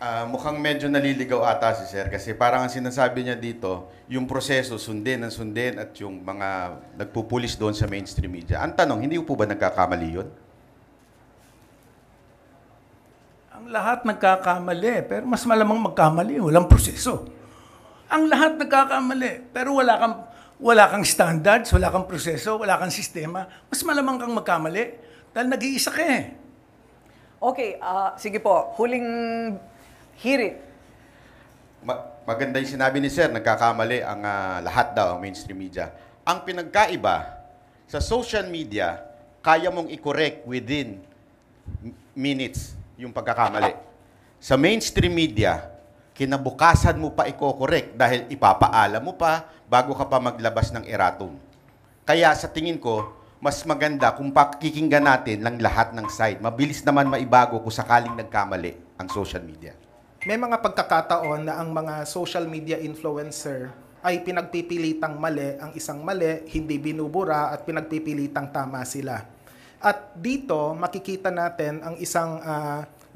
Mukhang medyo naliligaw ata si Sir kasi parang ang sinasabi niya dito, yung proseso sundin ng sundin at yung mga nagpupulis doon sa mainstream media. Ang tanong, hindi po ba nagkakamali yun? Ang lahat nagkakamali, pero mas malamang magkamali, walang proseso. Ang lahat nagkakamali, pero wala kang standards, wala kang proseso, wala kang sistema. Mas malamang kang magkamali dahil nag-iisa ka eh. Okay, sige po. Huling hirit. Maganda yung sinabi ni Sir, nagkakamali ang lahat daw, ang mainstream media. Ang pinagkaiba, sa social media, kaya mong i-correct within minutes yung pagkakamali. Sa mainstream media, kinabukasan mo pa i-correct dahil ipapaalam mo pa bago ka pa maglabas ng erratum. Kaya sa tingin ko, mas maganda kung pakikinggan natin lang lahat ng side. Mabilis naman maibago kung sakaling nagkamali ang social media. May mga pagkakataon na ang mga social media influencer ay pinagpipilitang mali ang isang mali, hindi binubura at pinagpipilitang tama sila. At dito, makikita natin ang isang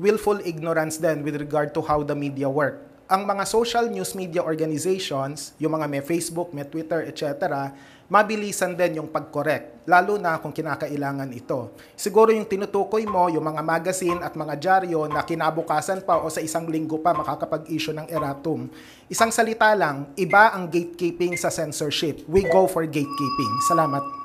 willful ignorance din with regard to how the media work. Ang mga social news media organizations, yung mga may Facebook, may Twitter, etc., mabilisan din yung pag-correct, lalo na kung kinakailangan ito. Siguro yung tinutukoy mo, yung mga magazine at mga dyaryo na kinabukasan pa o sa isang linggo pa makakapag-issue ng erratum. Isang salita lang, iba ang gatekeeping sa censorship. We go for gatekeeping. Salamat.